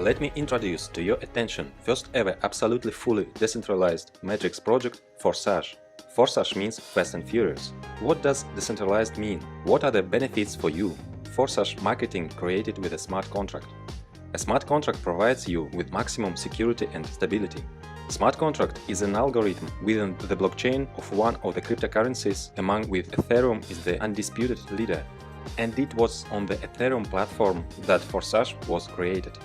Let me introduce to your attention first ever absolutely fully decentralized matrix project Forsage. Forsage means fast and furious. What does decentralized mean? What are the benefits for you? Forsage marketing created with a smart contract. A smart contract provides you with maximum security and stability. Smart contract is an algorithm within the blockchain of one of the cryptocurrencies, among which Ethereum is the undisputed leader. And it was on the Ethereum platform that Forsage was created.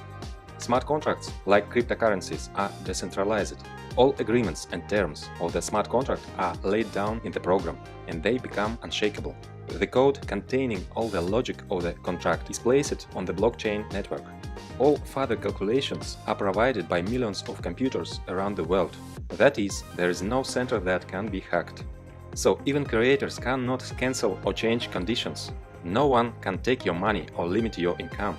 Smart contracts, like cryptocurrencies, are decentralized. All agreements and terms of the smart contract are laid down in the program, and they become unshakable. The code containing all the logic of the contract is placed on the blockchain network. All further calculations are provided by millions of computers around the world. That is, there is no center that can be hacked. So even creators cannot cancel or change conditions. No one can take your money or limit your income.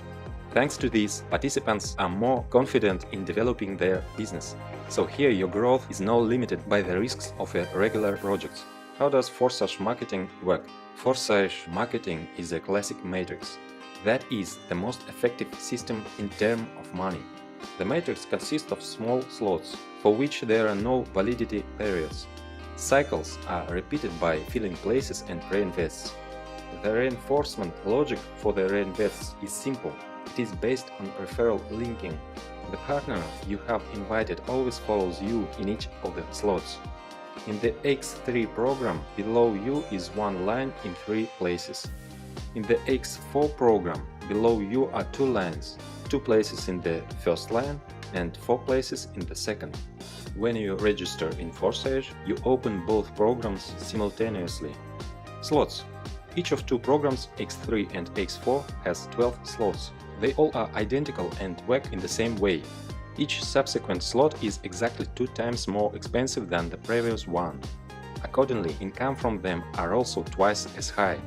Thanks to this, participants are more confident in developing their business. So here your growth is not limited by the risks of a regular project. How does Forsage marketing work? Forsage marketing is a classic matrix. That is the most effective system in terms of money. The matrix consists of small slots, for which there are no validity periods. Cycles are repeated by filling places and reinvests. The reinforcement logic for the reinvests is simple. It is based on referral linking. The partner you have invited always follows you in each of the slots. In the X3 program, below you is one line in 3 places. In the X4 program, below you are 2 lines, 2 places in the first line and 4 places in the second. When you register in Forsage, you open both programs simultaneously. Slots. Each of 2 programs, X3 and X4, has 12 slots. They all are identical and work in the same way. Each subsequent slot is exactly 2 times more expensive than the previous one. Accordingly, income from them are also twice as high.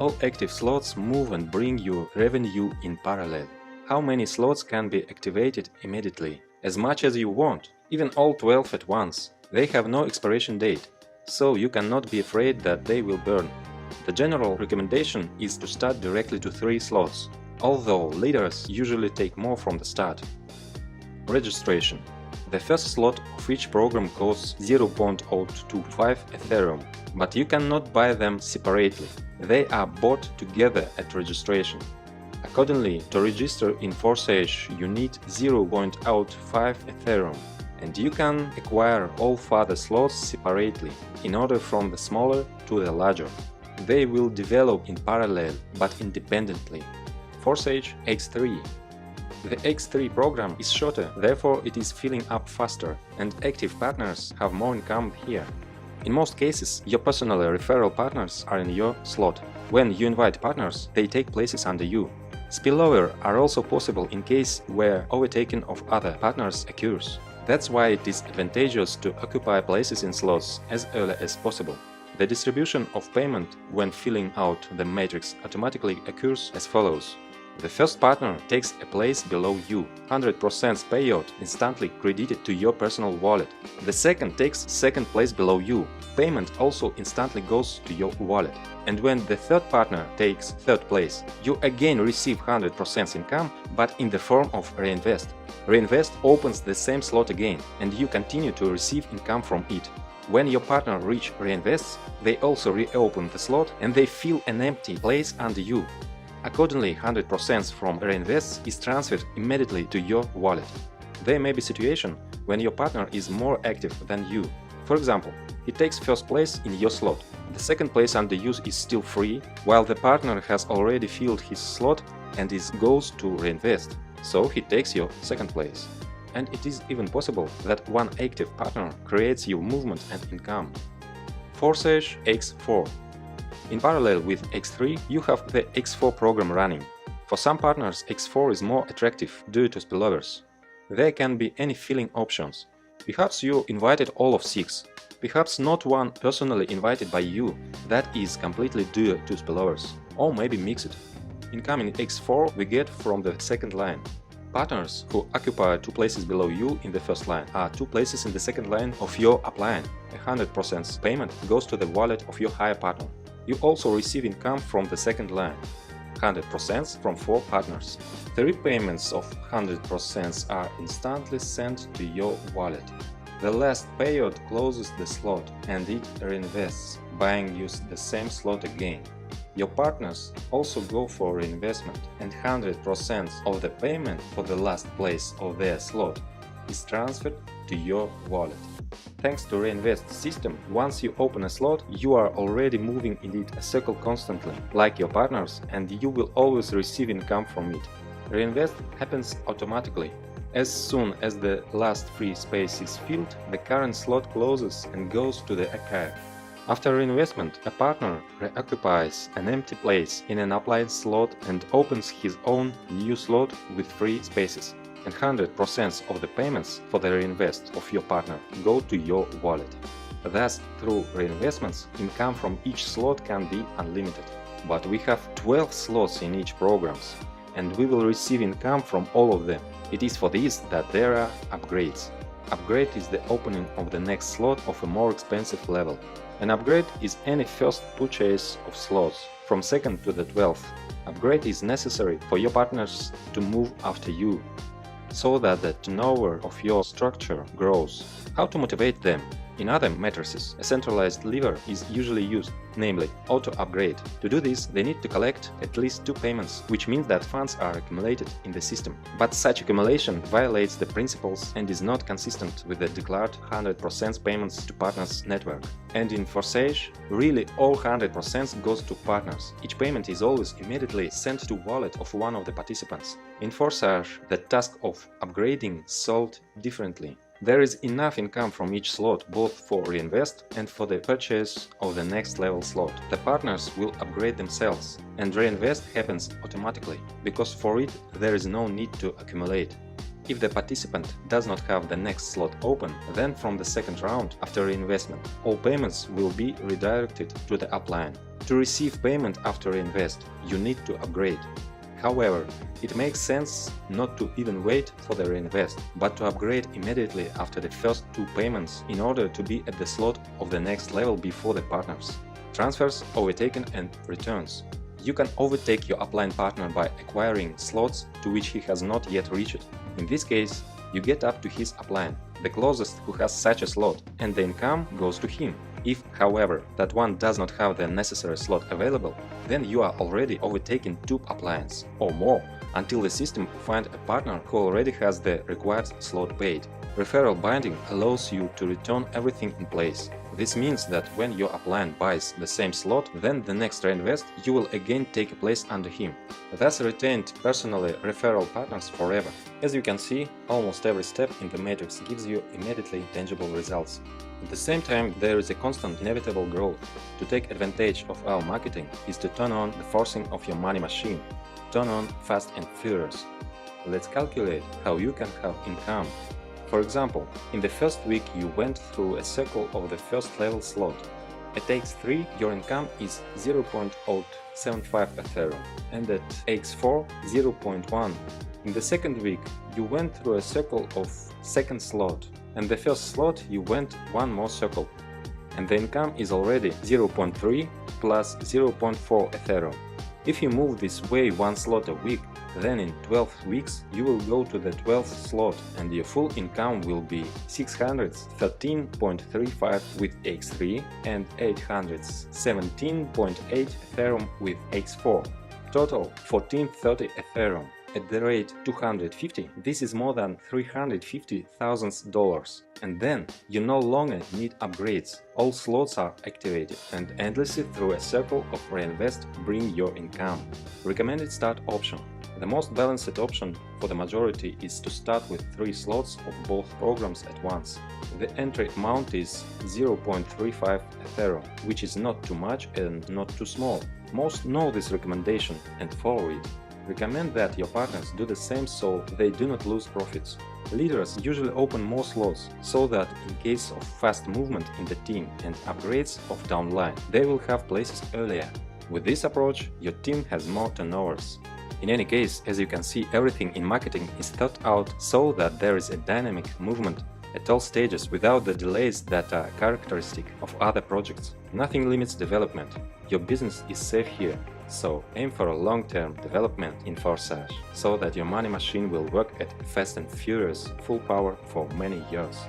All active slots move and bring you revenue in parallel. How many slots can be activated immediately? As much as you want, even all 12 at once. They have no expiration date, so you cannot be afraid that they will burn. The general recommendation is to start directly to 3 slots, although leaders usually take more from the start. Registration. The first slot of each program costs 0.025 Ethereum, but you cannot buy them separately. They are bought together at registration. Accordingly, to register in Forsage, you need 0.05 Ethereum, and you can acquire all further slots separately, in order from the smaller to the larger. They will develop in parallel, but independently. Forsage X3. The X3 program is shorter, therefore it is filling up faster, and active partners have more income here. In most cases, your personal referral partners are in your slot. When you invite partners, they take places under you. Spillover are also possible in case where overtaking of other partners occurs. That's why it is advantageous to occupy places in slots as early as possible. The distribution of payment when filling out the matrix automatically occurs as follows. The first partner takes a place below you, 100% payout instantly credited to your personal wallet. The second takes second place below you, payment also instantly goes to your wallet. And when the third partner takes third place, you again receive 100% income, but in the form of reinvest. Reinvest opens the same slot again, and you continue to receive income from it. When your partner reach reinvests, they also reopen the slot and they fill an empty place under you. Accordingly, 100% from reinvests is transferred immediately to your wallet. There may be a situation when your partner is more active than you. For example, he takes first place in your slot. The second place under use is still free, while the partner has already filled his slot and goes to reinvest, so he takes your second place. And it is even possible that one active partner creates your movement and income. Forsage X4. In parallel with X3, you have the X4 program running. For some partners, X4 is more attractive due to spillovers. There can be any filling options. Perhaps you invited all of 6. Perhaps not one personally invited by you, that is completely due to spillovers. Or maybe mixed. Income in X4 we get from the second line. Partners who occupy 2 places below you in the first line are 2 places in the second line of your upline. 100% payment goes to the wallet of your higher partner. You also receive income from the second line. 100% from 4 partners. 3 payments of 100% are instantly sent to your wallet. The last payout closes the slot and it reinvests, buying you the same slot again. Your partners also go for reinvestment, and 100% of the payment for the last place of their slot is transferred to your wallet. Thanks to reinvest system, once you open a slot, you are already moving in it a circle constantly, like your partners, and you will always receive income from it. Reinvest happens automatically. As soon as the last free space is filled, the current slot closes and goes to the archive. After reinvestment, a partner reoccupies an empty place in an upline slot and opens his own new slot with free spaces. And 100% of the payments for the reinvest of your partner go to your wallet. Thus, through reinvestments, income from each slot can be unlimited. But we have 12 slots in each programs, and we will receive income from all of them. It is for this that there are upgrades. Upgrade is the opening of the next slot of a more expensive level. An upgrade is any first purchase of slots, from 2nd to the 12th. Upgrade is necessary for your partners to move after you, so that the turnover of your structure grows. How to motivate them? In other matrices, a centralized lever is usually used, namely auto-upgrade. To do this, they need to collect at least 2 payments, which means that funds are accumulated in the system. But such accumulation violates the principles and is not consistent with the declared 100% payments to partners network. And in Forsage, really all 100% goes to partners. Each payment is always immediately sent to wallet of one of the participants. In Forsage, the task of upgrading is solved differently. There is enough income from each slot both for reinvest and for the purchase of the next level slot. The partners will upgrade themselves, and reinvest happens automatically, because for it there is no need to accumulate. If the participant does not have the next slot open, then from the second round after reinvestment, all payments will be redirected to the upline. To receive payment after reinvest, you need to upgrade. However, it makes sense not to even wait for the reinvest, but to upgrade immediately after the first 2 payments in order to be at the slot of the next level before the partners. Transfers, overtaken and returns. You can overtake your upline partner by acquiring slots to which he has not yet reached. In this case, you get up to his upline, the closest who has such a slot, and the income goes to him. If, however, that one does not have the necessary slot available, then you are already overtaking 2 uplines or more until the system finds a partner who already has the required slot paid. Referral binding allows you to return everything in place. This means that when your upline buys the same slot, then the next reinvest, you will again take a place under him. Thus retained personally referral partners forever. As you can see, almost every step in the matrix gives you immediately tangible results. At the same time, there is a constant inevitable growth. To take advantage of our marketing is to turn on the forcing of your money machine. Turn on fast and furious. Let's calculate how you can have income. For example, in the first week you went through a circle of the first level slot. At x3 your income is 0.075 Ethereum and at x4 0.1. In the second week you went through a circle of second slot, and the first slot you went one more circle, and the income is already 0.3 plus 0.4 Ethereum. If you move this way one slot a week, then in 12 weeks you will go to the 12th slot and your full income will be 613.35 with x3 and 817.8 Ethereum with x4. Total 1430 Ethereum. At the rate 250, this is more than $350,000. And then you no longer need upgrades. All slots are activated and endlessly through a circle of reinvest bring your income. Recommended start option. The most balanced option for the majority is to start with 3 slots of both programs at once. The entry amount is 0.35 Ethereum, which is not too much and not too small. Most know this recommendation and follow it. Recommend that your partners do the same so they do not lose profits. Leaders usually open more slots so that in case of fast movement in the team and upgrades of downline, they will have places earlier. With this approach, your team has more turnovers. In any case, as you can see, everything in marketing is thought out so that there is a dynamic movement at all stages without the delays that are characteristic of other projects. Nothing limits development. Your business is safe here, So aim for a long-term development in Forsage, so that your money machine will work at fast and furious full power for many years.